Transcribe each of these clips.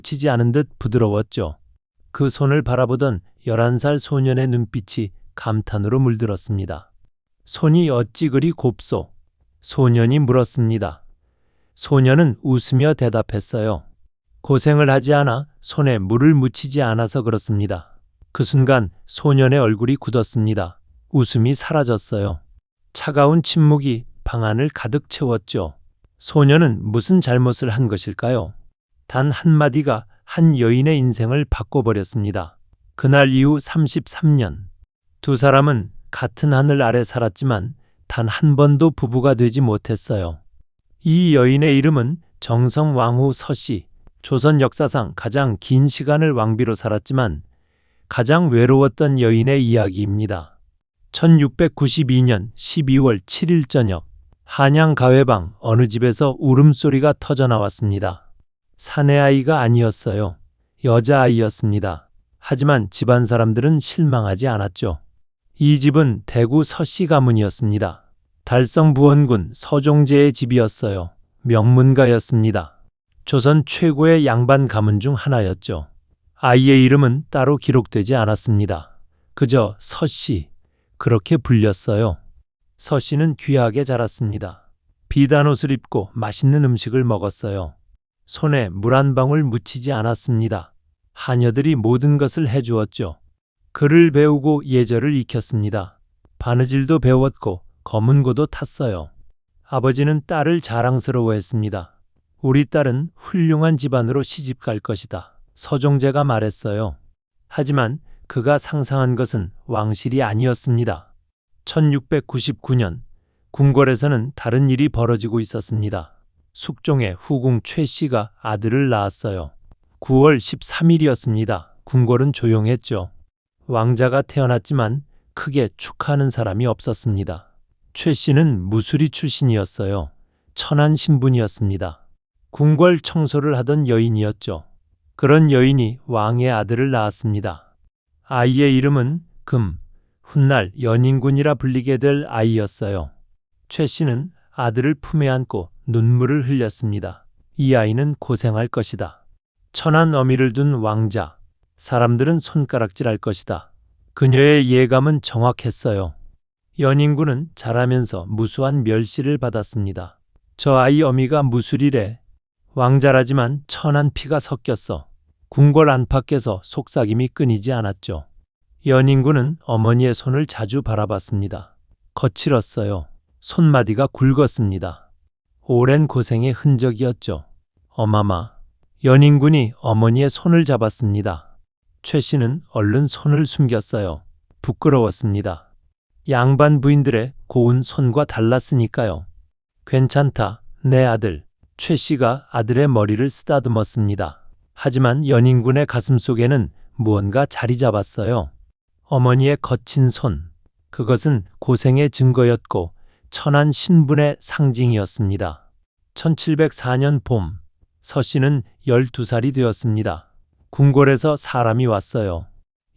치지 않은 듯 부드러웠죠. 그 손을 바라보던 11살 소년의 눈빛이 감탄으로 물들었습니다. 손이 어찌 그리 곱소? 소년이 물었습니다. 소년은 웃으며 대답했어요. 고생을 하지 않아 손에 물을 묻히지 않아서 그렇습니다. 그 순간 소년의 얼굴이 굳었습니다. 웃음이 사라졌어요. 차가운 침묵이 방 안을 가득 채웠죠. 소년은 무슨 잘못을 한 것일까요? 단 한마디가 한 여인의 인생을 바꿔버렸습니다. 그날 이후 33년. 두 사람은 같은 하늘 아래 살았지만 단 한 번도 부부가 되지 못했어요. 이 여인의 이름은 정성왕후 서씨. 조선 역사상 가장 긴 시간을 왕비로 살았지만 가장 외로웠던 여인의 이야기입니다. 1692년 12월 7일 저녁, 한양 가회방 어느 집에서 울음소리가 터져나왔습니다. 사내아이가 아니었어요. 여자아이였습니다. 하지만 집안 사람들은 실망하지 않았죠. 이 집은 대구 서씨 가문이었습니다. 달성 부원군 서종재의 집이었어요. 명문가였습니다. 조선 최고의 양반 가문 중 하나였죠. 아이의 이름은 따로 기록되지 않았습니다. 그저 서씨, 그렇게 불렸어요. 서씨는 귀하게 자랐습니다. 비단 옷을 입고 맛있는 음식을 먹었어요. 손에 물 한 방울 묻히지 않았습니다. 하녀들이 모든 것을 해주었죠. 글을 배우고 예절을 익혔습니다. 바느질도 배웠고 검은고도 탔어요. 아버지는 딸을 자랑스러워했습니다. 우리 딸은 훌륭한 집안으로 시집갈 것이다. 서종재가 말했어요. 하지만 그가 상상한 것은 왕실이 아니었습니다. 1699년 궁궐에서는 다른 일이 벌어지고 있었습니다. 숙종의 후궁 최 씨가 아들을 낳았어요. 9월 13일이었습니다. 궁궐은 조용했죠. 왕자가 태어났지만 크게 축하하는 사람이 없었습니다. 최 씨는 무술이 출신이었어요. 천한 신분이었습니다. 궁궐 청소를 하던 여인이었죠. 그런 여인이 왕의 아들을 낳았습니다. 아이의 이름은 금, 훗날 연인군이라 불리게 될 아이였어요. 최 씨는 아들을 품에 안고 눈물을 흘렸습니다. 이 아이는 고생할 것이다. 천한 어미를 둔 왕자, 사람들은 손가락질할 것이다. 그녀의 예감은 정확했어요. 연인군은 자라면서 무수한 멸시를 받았습니다. 저 아이 어미가 무술이래. 왕자라지만 천한 피가 섞였어. 궁궐 안팎에서 속삭임이 끊이지 않았죠. 연인군은 어머니의 손을 자주 바라봤습니다. 거칠었어요. 손마디가 굵었습니다. 오랜 고생의 흔적이었죠. 어마마. 연인군이 어머니의 손을 잡았습니다. 최 씨는 얼른 손을 숨겼어요. 부끄러웠습니다. 양반 부인들의 고운 손과 달랐으니까요. 괜찮다, 내 아들. 최 씨가 아들의 머리를 쓰다듬었습니다. 하지만 연인군의 가슴 속에는 무언가 자리 잡았어요. 어머니의 거친 손. 그것은 고생의 증거였고 천한 신분의 상징이었습니다. 1704년 봄, 서 씨는 12살이 되었습니다. 궁궐에서 사람이 왔어요.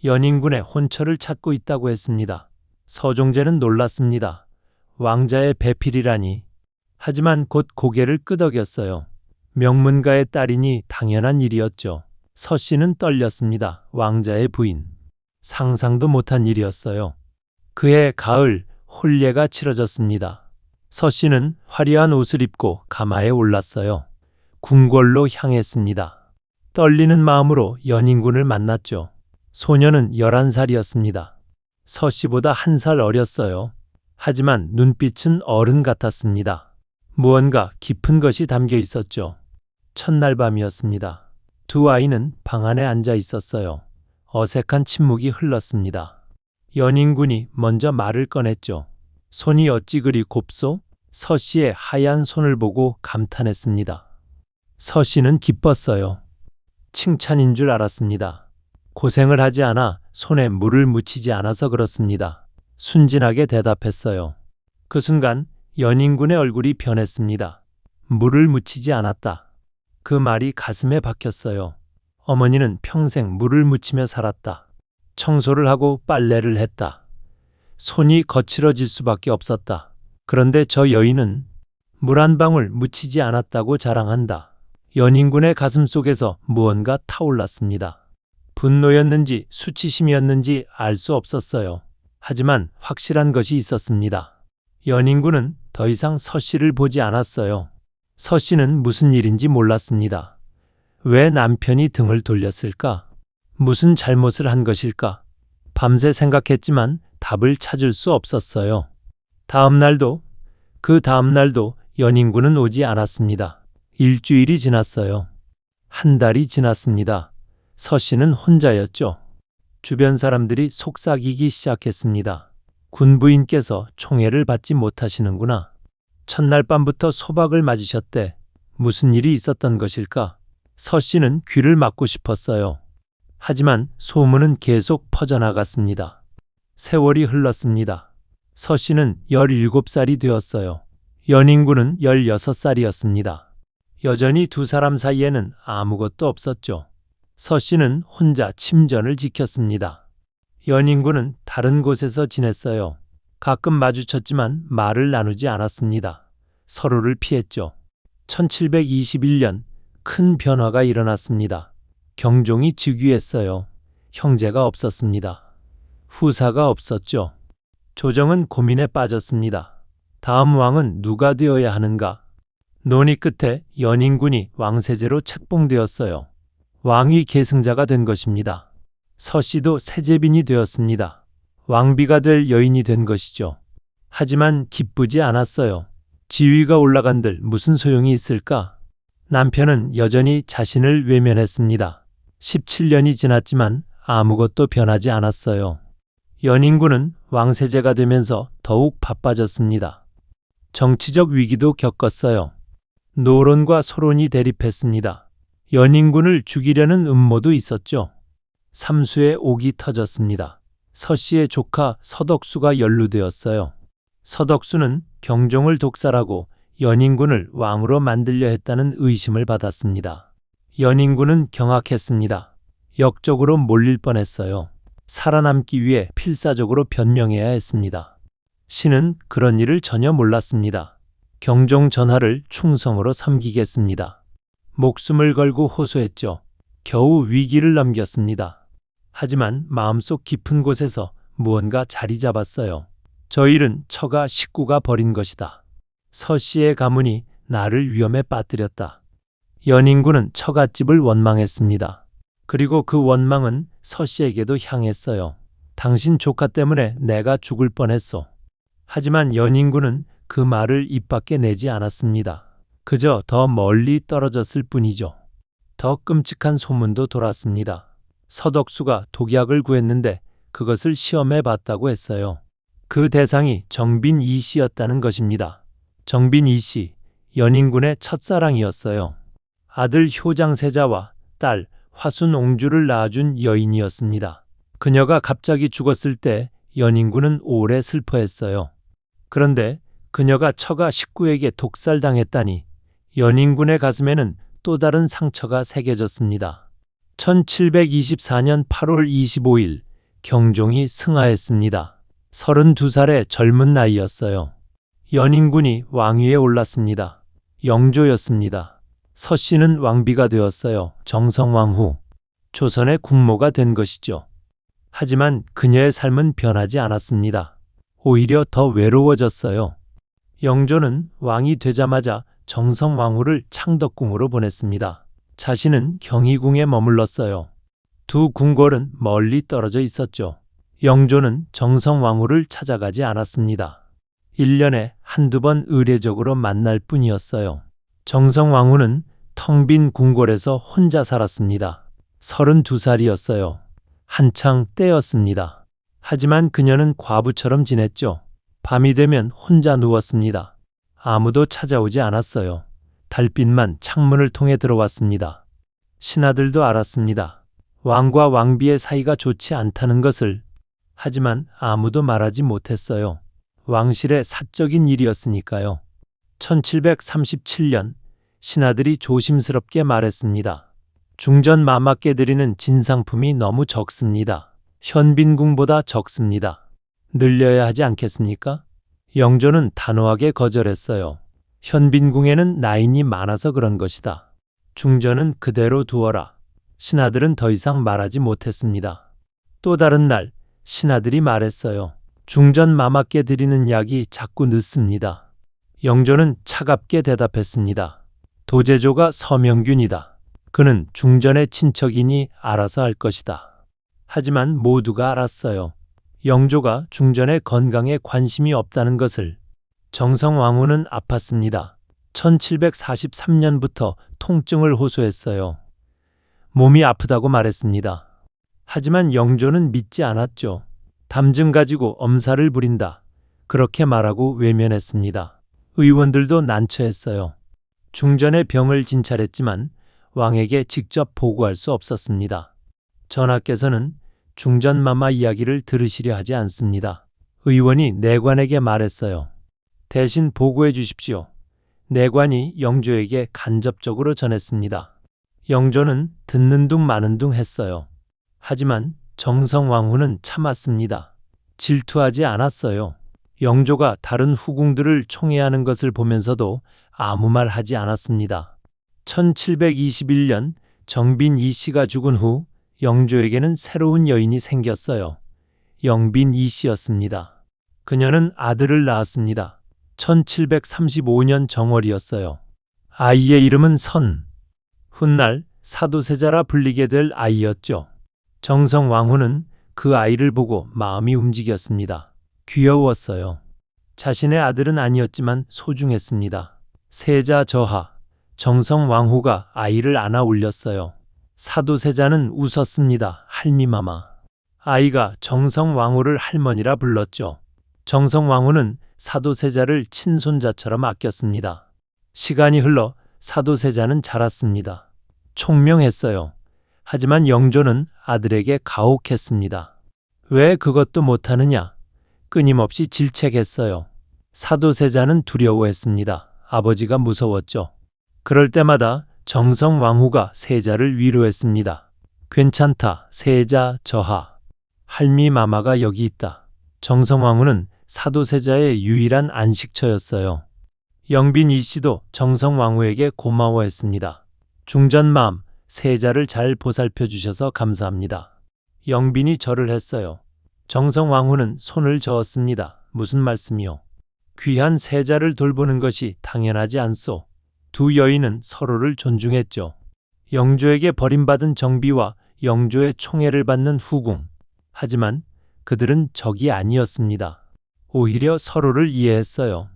연인군의 혼처를 찾고 있다고 했습니다. 서종재는 놀랐습니다. 왕자의 배필이라니. 하지만 곧 고개를 끄덕였어요. 명문가의 딸이니 당연한 일이었죠. 서 씨는 떨렸습니다. 왕자의 부인. 상상도 못한 일이었어요. 그해 가을 혼례가 치러졌습니다. 서 씨는 화려한 옷을 입고 가마에 올랐어요. 궁궐로 향했습니다. 떨리는 마음으로 연인군을 만났죠. 소녀는 11살이었습니다. 서 씨보다 1살 어렸어요. 하지만 눈빛은 어른 같았습니다. 무언가 깊은 것이 담겨 있었죠. 첫날 밤이었습니다. 두 아이는 방 안에 앉아 있었어요. 어색한 침묵이 흘렀습니다. 연인군이 먼저 말을 꺼냈죠. 손이 어찌 그리 곱소? 서 씨의 하얀 손을 보고 감탄했습니다. 서 씨는 기뻤어요. 칭찬인 줄 알았습니다. 고생을 하지 않아 손에 물을 묻히지 않아서 그렇습니다. 순진하게 대답했어요. 그 순간 연인군의 얼굴이 변했습니다. 물을 묻히지 않았다. 그 말이 가슴에 박혔어요. 어머니는 평생 물을 묻히며 살았다. 청소를 하고 빨래를 했다. 손이 거칠어질 수밖에 없었다. 그런데 저 여인은 물 한 방울 묻히지 않았다고 자랑한다. 연인군의 가슴 속에서 무언가 타올랐습니다. 분노였는지 수치심이었는지 알 수 없었어요. 하지만 확실한 것이 있었습니다. 연인군은 더 이상 서씨를 보지 않았어요. 서씨는 무슨 일인지 몰랐습니다. 왜 남편이 등을 돌렸을까? 무슨 잘못을 한 것일까? 밤새 생각했지만 답을 찾을 수 없었어요. 그 다음 날도 연인군은 오지 않았습니다. 일주일이 지났어요. 한 달이 지났습니다. 서씨는 혼자였죠. 주변 사람들이 속삭이기 시작했습니다. 군부인께서 총애를 받지 못하시는구나. 첫날 밤부터 소박을 맞으셨대. 무슨 일이 있었던 것일까? 서씨는 귀를 막고 싶었어요. 하지만 소문은 계속 퍼져나갔습니다. 세월이 흘렀습니다. 서씨는 17살이 되었어요. 연인군은 16살이었습니다. 여전히 두 사람 사이에는 아무것도 없었죠. 서씨는 혼자 침전을 지켰습니다. 연인군은 다른 곳에서 지냈어요. 가끔 마주쳤지만 말을 나누지 않았습니다. 서로를 피했죠. 1721년 큰 변화가 일어났습니다. 경종이 즉위했어요. 형제가 없었습니다. 후사가 없었죠. 조정은 고민에 빠졌습니다. 다음 왕은 누가 되어야 하는가? 논의 끝에 연인군이 왕세제로 책봉되었어요. 왕위 계승자가 된 것입니다. 서씨도 세제빈이 되었습니다. 왕비가 될 여인이 된 것이죠. 하지만 기쁘지 않았어요. 지위가 올라간들 무슨 소용이 있을까? 남편은 여전히 자신을 외면했습니다. 17년이 지났지만 아무것도 변하지 않았어요. 연인군은 왕세제가 되면서 더욱 바빠졌습니다. 정치적 위기도 겪었어요. 노론과 소론이 대립했습니다. 연인군을 죽이려는 음모도 있었죠. 삼수의 옥이 터졌습니다. 서씨의 조카 서덕수가 연루되었어요. 서덕수는 경종을 독살하고 연인군을 왕으로 만들려 했다는 의심을 받았습니다. 연인군은 경악했습니다. 역적으로 몰릴 뻔했어요. 살아남기 위해 필사적으로 변명해야 했습니다. 신은 그런 일을 전혀 몰랐습니다. 경종 전하를 충성으로 섬기겠습니다. 목숨을 걸고 호소했죠. 겨우 위기를 넘겼습니다. 하지만 마음속 깊은 곳에서 무언가 자리 잡았어요. 저 일은 처가 식구가 벌인 것이다. 서씨의 가문이 나를 위험에 빠뜨렸다. 연인군은 처갓집을 원망했습니다. 그리고 그 원망은 서씨에게도 향했어요. 당신 조카 때문에 내가 죽을 뻔했소. 하지만 연인군은 그 말을 입 밖에 내지 않았습니다. 그저 더 멀리 떨어졌을 뿐이죠. 더 끔찍한 소문도 돌았습니다. 서덕수가 독약을 구했는데 그것을 시험해 봤다고 했어요. 그 대상이 정빈 이 씨였다는 것입니다. 정빈 이 씨, 연인군의 첫사랑이었어요. 아들 효장세자와 딸 화순옹주를 낳아준 여인이었습니다. 그녀가 갑자기 죽었을 때 연인군은 오래 슬퍼했어요. 그런데 그녀가 처가 식구에게 독살당했다니 연인군의 가슴에는 또 다른 상처가 새겨졌습니다. 1724년 8월 25일 경종이 승하했습니다. 32살의 젊은 나이였어요. 연인군이 왕위에 올랐습니다. 영조였습니다. 서씨는 왕비가 되었어요. 정성왕 후 조선의 국모가 된 것이죠. 하지만 그녀의 삶은 변하지 않았습니다. 오히려 더 외로워졌어요. 영조는 왕이 되자마자 정성왕후를 창덕궁으로 보냈습니다. 자신은 경희궁에 머물렀어요. 두 궁궐은 멀리 떨어져 있었죠. 영조는 정성왕후를 찾아가지 않았습니다. 1년에 한두 번 의례적으로 만날 뿐이었어요. 정성왕후는 텅 빈 궁궐에서 혼자 살았습니다. 32살이었어요. 한창 때였습니다. 하지만 그녀는 과부처럼 지냈죠. 밤이 되면 혼자 누웠습니다. 아무도 찾아오지 않았어요. 달빛만 창문을 통해 들어왔습니다. 신하들도 알았습니다. 왕과 왕비의 사이가 좋지 않다는 것을. 하지만 아무도 말하지 못했어요. 왕실의 사적인 일이었으니까요. 1737년 신하들이 조심스럽게 말했습니다. 중전 마마께 드리는 진상품이 너무 적습니다. 현빈궁보다 적습니다. 늘려야 하지 않겠습니까? 영조는 단호하게 거절했어요. 현빈궁에는 나인이 많아서 그런 것이다. 중전은 그대로 두어라. 신하들은 더 이상 말하지 못했습니다. 또 다른 날 신하들이 말했어요. 중전 마마께 드리는 약이 자꾸 늦습니다. 영조는 차갑게 대답했습니다. 도제조가 서명균이다. 그는 중전의 친척이니 알아서 할 것이다. 하지만 모두가 알았어요. 영조가 중전의 건강에 관심이 없다는 것을. 정성왕후는 아팠습니다. 1743년부터 통증을 호소했어요. 몸이 아프다고 말했습니다. 하지만 영조는 믿지 않았죠. 담증 가지고 엄살을 부린다. 그렇게 말하고 외면했습니다. 의원들도 난처했어요. 중전의 병을 진찰했지만 왕에게 직접 보고할 수 없었습니다. 전하께서는 중전마마 이야기를 들으시려 하지 않습니다. 의원이 내관에게 말했어요. 대신 보고해 주십시오. 내관이 영조에게 간접적으로 전했습니다. 영조는 듣는 둥 마는 둥 했어요. 하지만 정성왕후는 참았습니다. 질투하지 않았어요. 영조가 다른 후궁들을 총애하는 것을 보면서도 아무 말 하지 않았습니다. 1721년 정빈 이씨가 죽은 후 영조에게는 새로운 여인이 생겼어요. 영빈 이씨였습니다. 그녀는 아들을 낳았습니다. 1735년 정월이었어요. 아이의 이름은 선. 훗날 사도세자라 불리게 될 아이였죠. 정성왕후는 그 아이를 보고 마음이 움직였습니다. 귀여웠어요. 자신의 아들은 아니었지만 소중했습니다. 세자 저하, 정성왕후가 아이를 안아 올렸어요. 사도세자는 웃었습니다. 할미마마. 아이가 정성왕후를 할머니라 불렀죠. 정성왕후는 사도세자를 친손자처럼 아꼈습니다. 시간이 흘러 사도세자는 자랐습니다. 총명했어요. 하지만 영조는 아들에게 가혹했습니다. 왜 그것도 못하느냐? 끊임없이 질책했어요. 사도세자는 두려워했습니다. 아버지가 무서웠죠. 그럴 때마다 정성왕후가 세자를 위로했습니다. 괜찮다, 세자 저하. 할미마마가 여기 있다. 정성왕후는 사도세자의 유일한 안식처였어요. 영빈 이씨도 정성왕후에게 고마워했습니다. 중전마음, 세자를 잘 보살펴 주셔서 감사합니다. 영빈이 절을 했어요. 정성왕후는 손을 저었습니다. 무슨 말씀이요? 귀한 세자를 돌보는 것이 당연하지 않소. 두 여인은 서로를 존중했죠. 영조에게 버림받은 정비와 영조의 총애를 받는 후궁. 하지만 그들은 적이 아니었습니다. 오히려 서로를 이해했어요.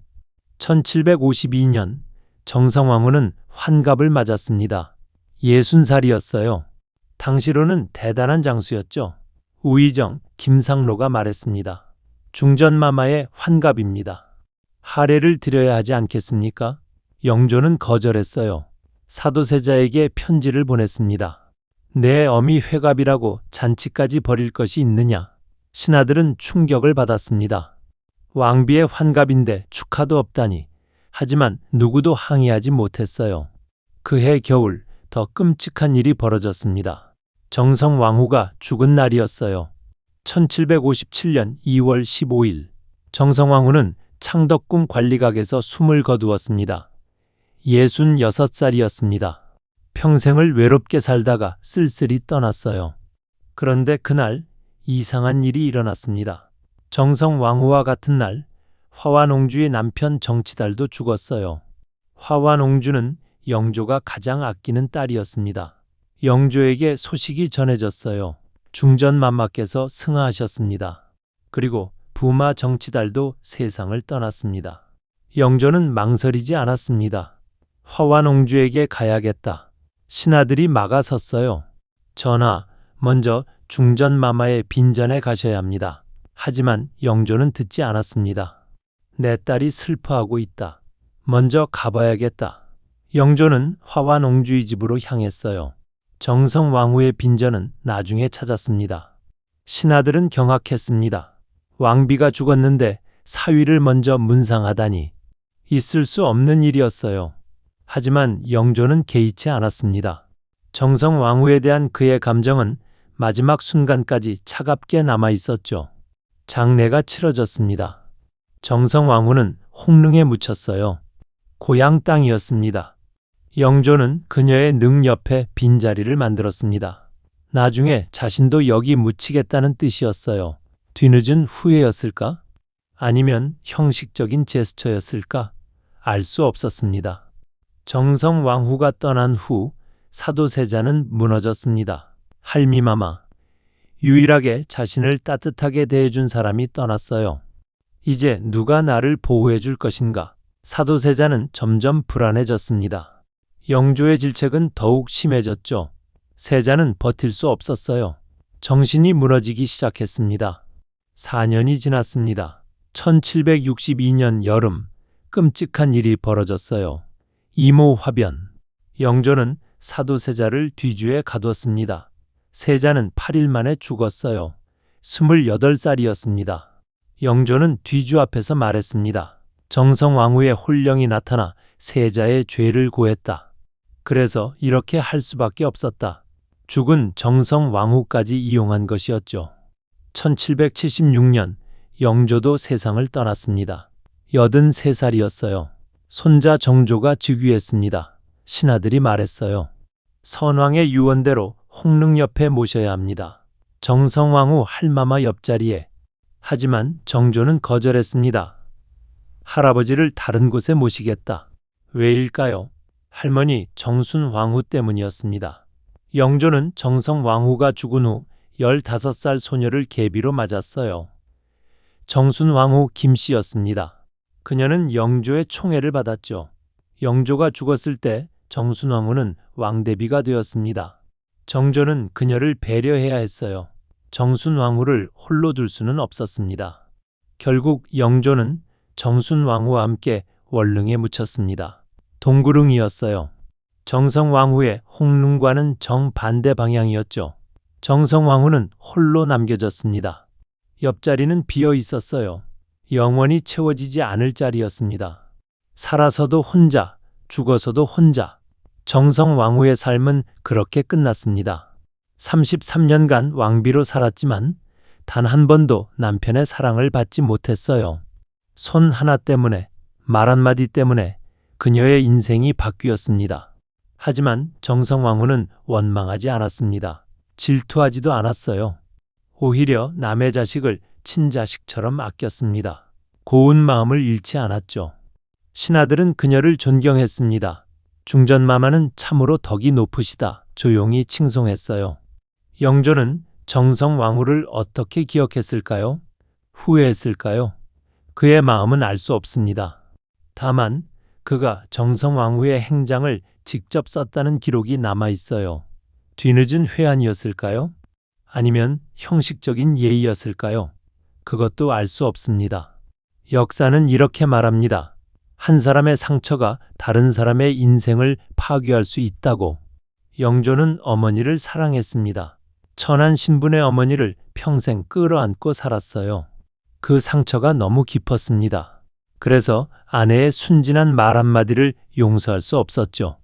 1752년 정성왕후는 환갑을 맞았습니다. 60살이었어요. 당시로는 대단한 장수였죠. 우의정 김상로가 말했습니다. 중전마마의 환갑입니다. 하례를 드려야 하지 않겠습니까? 영조는 거절했어요. 사도세자에게 편지를 보냈습니다. 내 어미 회갑이라고 잔치까지 벌일 것이 있느냐? 신하들은 충격을 받았습니다. 왕비의 환갑인데 축하도 없다니. 하지만 누구도 항의하지 못했어요. 그해 겨울 더 끔찍한 일이 벌어졌습니다. 정성왕후가 죽은 날이었어요. 1757년 2월 15일 정성왕후는 창덕궁 관리각에서 숨을 거두었습니다. 66살이었습니다. 평생을 외롭게 살다가 쓸쓸히 떠났어요. 그런데 그날 이상한 일이 일어났습니다. 정성왕후와 같은 날 화완옹주의 남편 정치달도 죽었어요. 화완옹주는 영조가 가장 아끼는 딸이었습니다. 영조에게 소식이 전해졌어요. 중전마마께서 승하하셨습니다. 그리고 부마 정치달도 세상을 떠났습니다. 영조는 망설이지 않았습니다. 화완옹주에게 가야겠다. 신하들이 막아섰어요. 전하, 먼저 중전마마의 빈전에 가셔야 합니다. 하지만 영조는 듣지 않았습니다. 내 딸이 슬퍼하고 있다. 먼저 가봐야겠다. 영조는 화완옹주의 집으로 향했어요. 정성왕후의 빈전은 나중에 찾았습니다. 신하들은 경악했습니다. 왕비가 죽었는데 사위를 먼저 문상하다니. 있을 수 없는 일이었어요. 하지만 영조는 개의치 않았습니다. 정성왕후에 대한 그의 감정은 마지막 순간까지 차갑게 남아 있었죠. 장례가 치러졌습니다. 정성왕후는 홍릉에 묻혔어요. 고향 땅이었습니다. 영조는 그녀의 능 옆에 빈자리를 만들었습니다. 나중에 자신도 여기 묻히겠다는 뜻이었어요. 뒤늦은 후회였을까? 아니면 형식적인 제스처였을까? 알 수 없었습니다. 정성왕후가 떠난 후 사도세자는 무너졌습니다. 할미마마. 유일하게 자신을 따뜻하게 대해준 사람이 떠났어요. 이제 누가 나를 보호해 줄 것인가? 사도세자는 점점 불안해졌습니다. 영조의 질책은 더욱 심해졌죠. 세자는 버틸 수 없었어요. 정신이 무너지기 시작했습니다. 4년이 지났습니다. 1762년 여름, 끔찍한 일이 벌어졌어요. 이모 화변. 영조는 사도세자를 뒤주에 가뒀습니다. 세자는 8일 만에 죽었어요. 28살이었습니다. 영조는 뒤주 앞에서 말했습니다. 정성왕후의 혼령이 나타나 세자의 죄를 고했다. 그래서 이렇게 할 수밖에 없었다. 죽은 정성왕후까지 이용한 것이었죠. 1776년 영조도 세상을 떠났습니다. 83살이었어요. 손자 정조가 즉위했습니다. 신하들이 말했어요. 선왕의 유언대로 홍릉 옆에 모셔야 합니다. 정성왕후 할마마 옆자리에. 하지만 정조는 거절했습니다. 할아버지를 다른 곳에 모시겠다. 왜일까요? 할머니 정순왕후 때문이었습니다. 영조는 정성왕후가 죽은 후 15살 소녀를 계비로 맞았어요. 정순왕후 김씨였습니다. 그녀는 영조의 총애를 받았죠. 영조가 죽었을 때 정순왕후는 왕대비가 되었습니다. 정조는 그녀를 배려해야 했어요. 정순왕후를 홀로 둘 수는 없었습니다. 결국 영조는 정순왕후와 함께 원릉에 묻혔습니다. 동구릉이었어요. 정성왕후의 홍릉과는 정반대 방향이었죠. 정성왕후는 홀로 남겨졌습니다. 옆자리는 비어 있었어요. 영원히 채워지지 않을 자리였습니다. 살아서도 혼자, 죽어서도 혼자. 정성왕후의 삶은 그렇게 끝났습니다. 33년간 왕비로 살았지만 단 한 번도 남편의 사랑을 받지 못했어요. 손 하나 때문에, 말 한마디 때문에 그녀의 인생이 바뀌었습니다. 하지만 정성왕후는 원망하지 않았습니다. 질투하지도 않았어요. 오히려 남의 자식을 친자식처럼 아꼈습니다. 고운 마음을 잃지 않았죠. 신하들은 그녀를 존경했습니다. 중전마마는 참으로 덕이 높으시다 조용히 칭송했어요. 영조는 정성왕후를 어떻게 기억했을까요? 후회했을까요? 그의 마음은 알 수 없습니다. 다만 그가 정성왕후의 행장을 직접 썼다는 기록이 남아 있어요. 뒤늦은 회한이었을까요? 아니면 형식적인 예의였을까요? 그것도 알 수 없습니다. 역사는 이렇게 말합니다. 한 사람의 상처가 다른 사람의 인생을 파괴할 수 있다고. 영조는 어머니를 사랑했습니다. 천한 신분의 어머니를 평생 끌어안고 살았어요. 그 상처가 너무 깊었습니다. 그래서 아내의 순진한 말 한마디를 용서할 수 없었죠.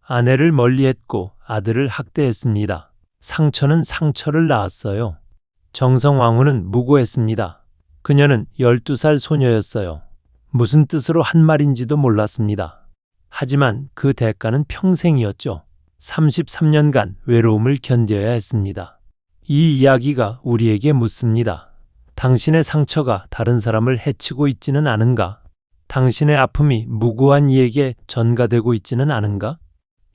아내를 멀리했고 아들을 학대했습니다. 상처는 상처를 낳았어요. 정성왕후는 무고했습니다. 그녀는 12살 소녀였어요. 무슨 뜻으로 한 말인지도 몰랐습니다. 하지만 그 대가는 평생이었죠. 33년간 외로움을 견뎌야 했습니다. 이 이야기가 우리에게 묻습니다. 당신의 상처가 다른 사람을 해치고 있지는 않은가? 당신의 아픔이 무고한 이에게 전가되고 있지는 않은가?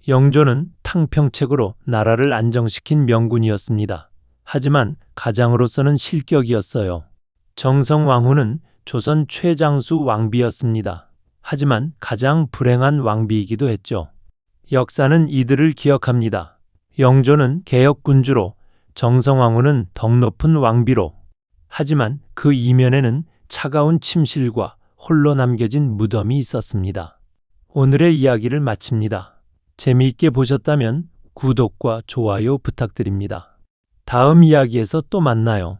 영조는 탕평책으로 나라를 안정시킨 명군이었습니다. 하지만 가장으로서는 실격이었어요. 정성왕후는 조선 최장수 왕비였습니다. 하지만 가장 불행한 왕비이기도 했죠. 역사는 이들을 기억합니다. 영조는 개혁군주로, 정성왕후는 덕 높은 왕비로. 하지만 그 이면에는 차가운 침실과 홀로 남겨진 무덤이 있었습니다. 오늘의 이야기를 마칩니다. 재미있게 보셨다면 구독과 좋아요 부탁드립니다. 다음 이야기에서 또 만나요.